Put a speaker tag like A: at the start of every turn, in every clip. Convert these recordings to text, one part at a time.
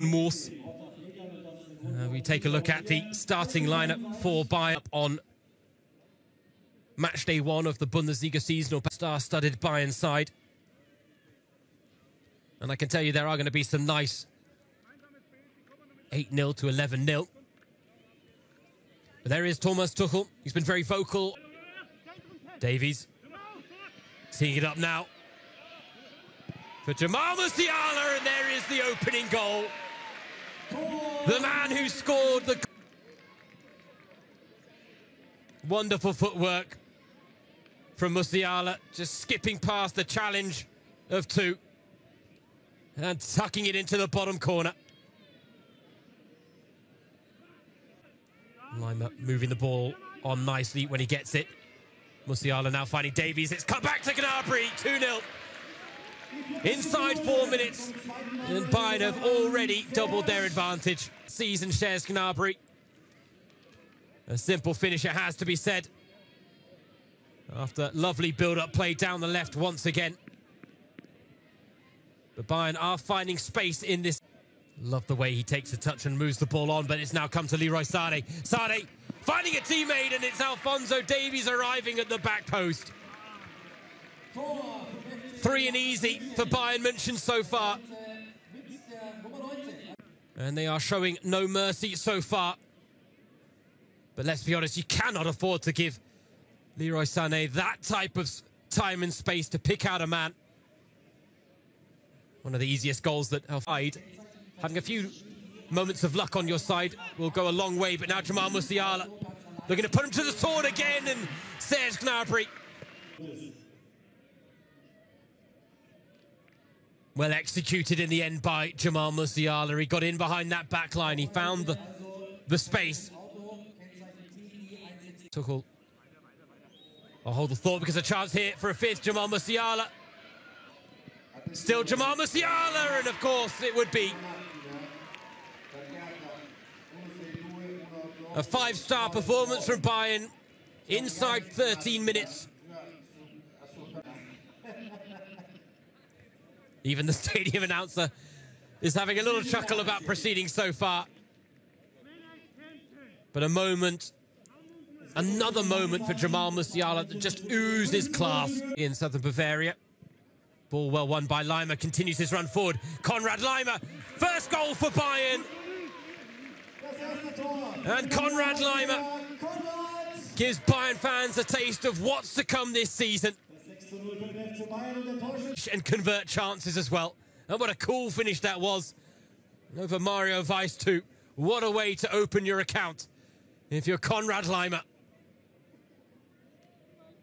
A: Morse. We take a look at the starting lineup for Bayern on match day 1 of the Bundesliga seasonal star-studded Bayern side. And I can tell you there are going to be some nice 8-0 to 11-0. But there is Thomas Tuchel. He's been very vocal. Davies teeing it up now for Jamal Musiala, and there is the opening goal. The man who scored the... Wonderful footwork from Musiala, just skipping past the challenge of 2 and tucking it into the bottom corner. Lima moving the ball on nicely when he gets it. Musiala now finding Davies. It's cut back to Gnabry, 2-0. Inside 4 minutes, and Bayern have already doubled their advantage. Season shares Gnabry. A simple finish, it has to be said. After lovely build-up play down the left once again. But Bayern are finding space in this. Love the way he takes a touch and moves the ball on, but it's now come to Leroy Sané. Sané finding a teammate, and it's Alphonso Davies arriving at the back post. 3 and easy for Bayern München so far. And they are showing no mercy so far. But let's be honest, you cannot afford to give Leroy Sané that type of time and space to pick out a man. One of the easiest goals that having a few moments of luck on your side will go a long way. But now Jamal Musiala looking to put him to the sword again, and Serge Gnabry. Well executed in the end by Jamal Musiala. He got in behind that back line. He found the space. Tuchel. I'll hold the thought because a chance here for a 5th. Jamal Musiala. Still Jamal Musiala, and of course it would be a 5-star performance from Bayern inside 13 minutes. Even the stadium announcer is having a little chuckle about proceedings so far. But a moment, another moment for Jamal Musiala that just oozes class in southern Bavaria. Ball well won by Lima, continues his run forward. Konrad Lima, first goal for Bayern. And Konrad Lima gives Bayern fans a taste of what's to come this season. And convert chances as well. And what a cool finish that was over Mario Weiss too. What a way to open your account if you're Konrad Lima.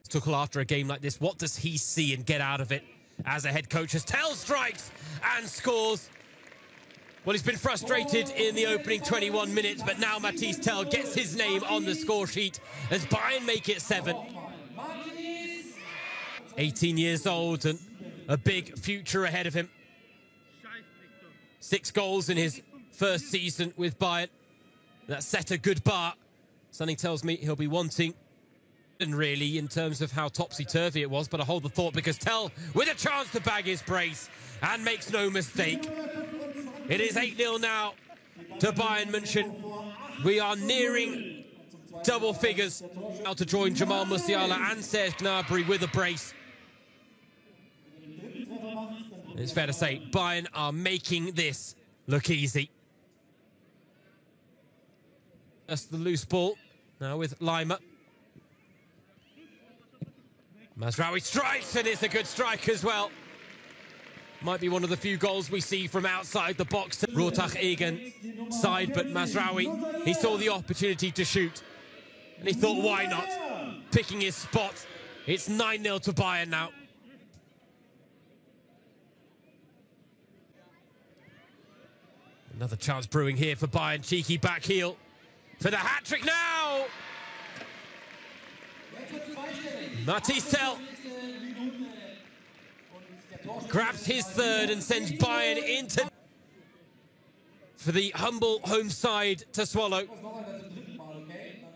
A: Tuchel, after a game like this, what does he see and get out of it as a head coach? As Tell strikes and scores. Well, he's been frustrated in the opening 21 minutes, but now Mathys Tel gets his name on the score sheet as Bayern make it 7. 18 years old and a big future ahead of him. 6 goals in his first season with Bayern. That set a good bar. Something tells me he'll be wanting, and really, in terms of how topsy-turvy it was, but I hold the thought because Tell with a chance to bag his brace and makes no mistake. It is 8-0 now to Bayern München. We are nearing double figures. Now to join Jamal Musiala and Serge Gnabry with a brace. It's fair to say Bayern are making this look easy. Just the loose ball now with Lima. Mazraoui strikes, and it's a good strike as well. Might be one of the few goals we see from outside the box. Rohtach Egen side, but Mazraoui, he saw the opportunity to shoot. And he thought, why not? Picking his spot. It's 9-0 to Bayern now. Another chance brewing here for Bayern. Cheeky back heel for the hat-trick now. Mathys Tel grabs his 3rd and sends Bayern into for the humble home side to swallow.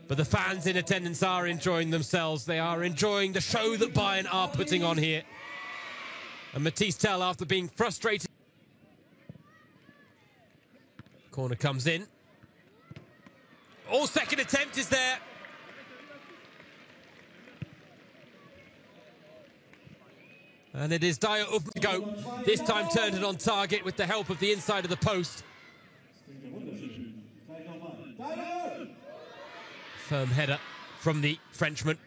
A: But the fans in attendance are enjoying themselves. They are enjoying the show that Bayern are putting on here. And Mathys Tel, after being frustrated, Corner comes in. Oh, second attempt is there. And it is Daya go. This time turned it on target with the help of the inside of the post. Firm header from the Frenchman.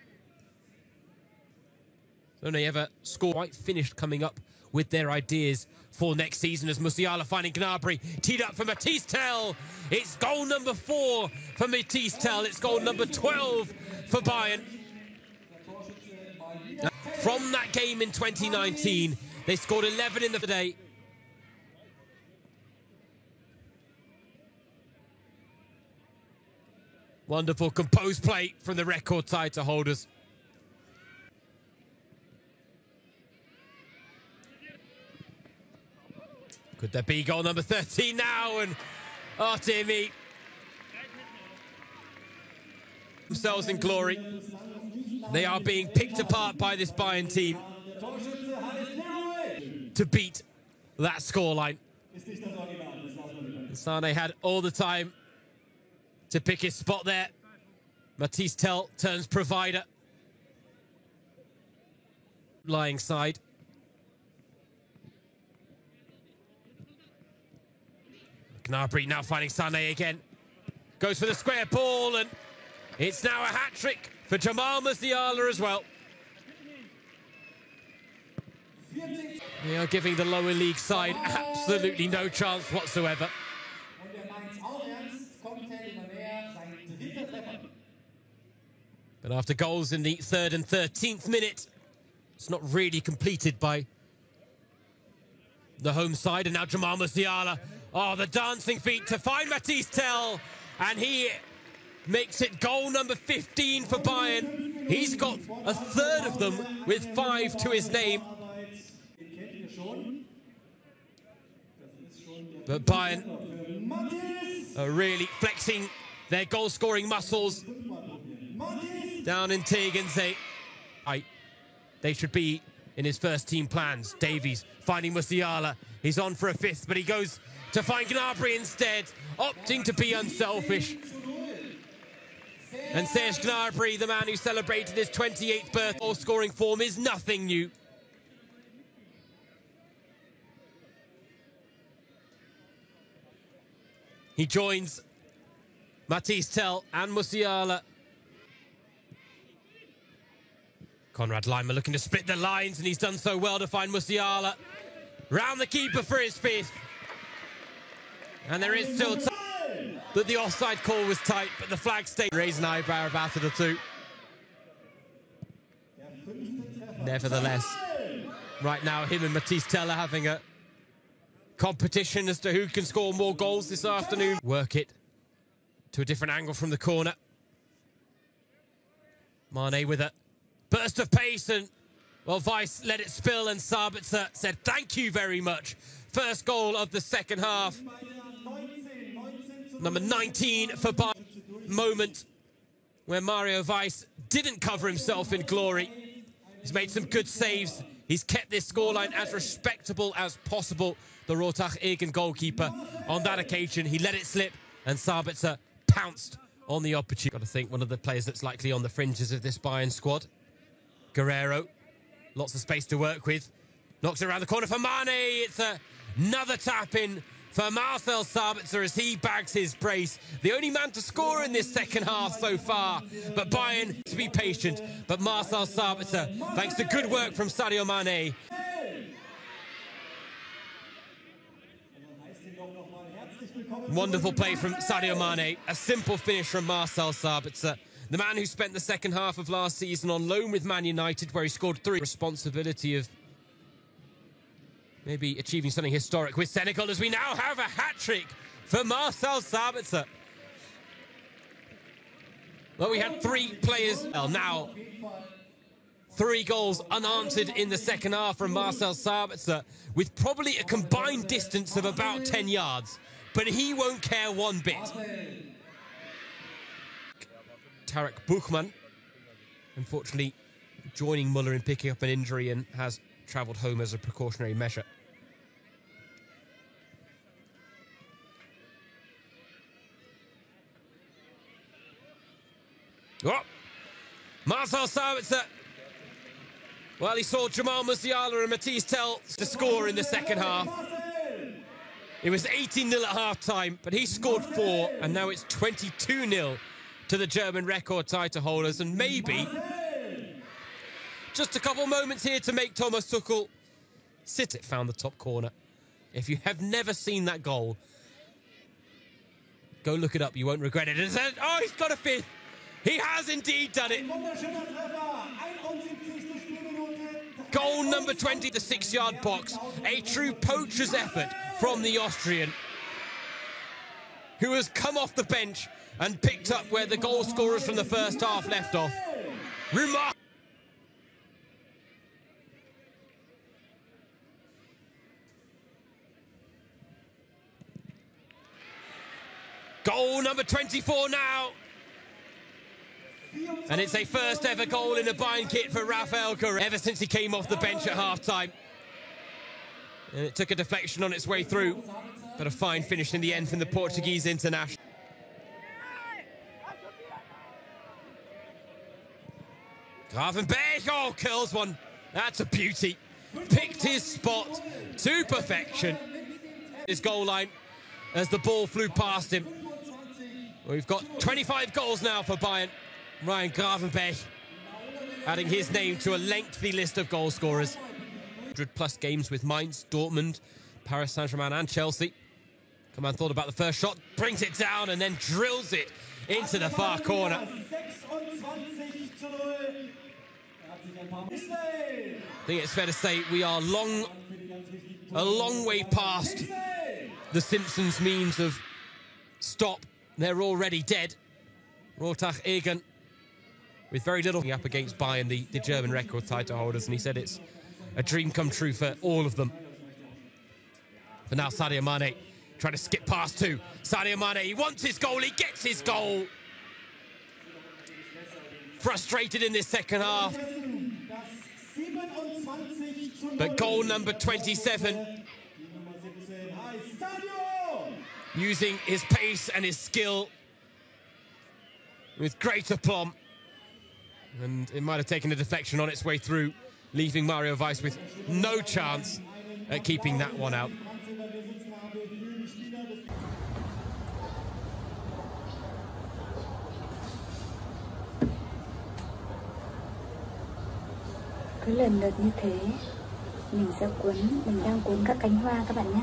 A: Only ever score quite finished coming up with their ideas for next season as Musiala finding Gnabry. Teed up for Mathys Tel. It's goal number 4 for Mathys Tel. It's goal number 12 for Bayern. From that game in 2019, they scored 11 in the day. Wonderful composed play from the record title holders. Could there be goal number 13 now? And Artemi themselves in glory. They are being picked apart by this Bayern team to beat that scoreline. Sane had all the time to pick his spot there. Mathys Tel turns provider. Lying side. Gnabry now finding Sane again. Goes for the square ball, and it's now a hat-trick for Jamal Musiala as well. They are giving the lower league side absolutely no chance whatsoever. But after goals in the 3rd and 13th minute, it's not really completed by the home side. And now Jamal Musiala. Oh, the dancing feet to find Mathys Tel. And he makes it goal number 15 for Bayern. He's got a third of them with 5 to his name. But Bayern are really flexing their goal-scoring muscles down in Tegernsee. They should be in his first team plans. Davies finding Musiala. He's on for a 5th, but he goes to find Gnabry instead, opting to be unselfish. And Serge Gnabry, the man who celebrated his 28th birthday, goal-scoring form is nothing new. He joins Mathys Tel and Musiala. Konrad Laimer looking to split the lines, and he's done so well to find Musiala. Round the keeper for his 5th. And there is still time. But the offside call was tight, but the flag stayed. Raise an eyebrow about it or two. Nevertheless, right now, him and Mathys Tel are having a competition as to who can score more goals this afternoon. Work it to a different angle from the corner. Mane with a burst of pace, and well, Weiss let it spill, and Sabitzer said thank you very much. First goal of the second half. Number 19 for Bayern. Moment where Mario Weiss didn't cover himself in glory. He's made some good saves. He's kept this scoreline as respectable as possible. The Rotach Egen goalkeeper, on that occasion, he let it slip, and Sabitzer pounced on the opportunity. Got to think one of the players that's likely on the fringes of this Bayern squad. Guerrero, lots of space to work with. Knocks it around the corner for Mane. It's another tap in for Marcel Sabitzer as he bags his brace. The only man to score in this second half so far. But Bayern to be patient. But Marcel Sabitzer, thanks to good work from Sadio Mane. Wonderful play from Sadio Mane. A simple finish from Marcel Sabitzer. The man who spent the second half of last season on loan with Man United, where he scored 3. Responsibility of maybe achieving something historic with Senegal, as we now have a hat-trick for Marcel Sabitzer. Well, we had 3 players. Well, now 3 goals unanswered in the second half from Marcel Sabitzer, with probably a combined distance of about 10 yards. But he won't care one bit. Tarek Buchmann, unfortunately, joining Muller in picking up an injury and has travelled home as a precautionary measure. Oh, Marcel Sabitzer. Well, he saw Jamal Musiala and Matthijs Tel to score in the second half. It was 18-0 at half-time, but he scored 4, and now it's 22-0 to the German record title holders. And maybe just a couple moments here to make Thomas Tuchel sit it. Found the top corner. If you have never seen that goal, go look it up. You won't regret it. Oh, he's got a 5th. He has indeed done it. Goal number 20, the 6-yard box. A true poacher's effort from the Austrian, who has come off the bench and picked up where the goal scorers from the first half left off. Remarkable. Goal number 24 now. And it's a first ever goal in a Bayern kit for Rafael Guerreiro ever since he came off the bench at half-time. And it took a deflection on its way through, but a fine finish in the end from the Portuguese international. Gravenberch, oh, curls one. That's a beauty. Picked his spot to perfection. His goal line as the ball flew past him. We've got 25 goals now for Bayern. Ryan Gravenberch adding his name to a lengthy list of goal scorers. 100+ games with Mainz, Dortmund, Paris Saint-Germain and Chelsea. Coman thought about the first shot, brings it down and then drills it into the far corner. I think it's fair to say we are a long way past the Simpsons memes of stop, they're already dead. Rottach Egen with very little up against Bayern, the German record title holders, and he said it's a dream come true for all of them. But now Sadio Mane trying to skip past 2. Sadio Mane, he wants his goal, he gets his goal. Frustrated in this second half. But goal number 27, using his pace and his skill with great aplomb. And it might have taken a deflection on its way through, leaving Mario Weiss with no chance at keeping that one out.
B: Cứ lần lượt như thế, mình sẽ mình đang cuốn các cánh hoa các bạn nhé.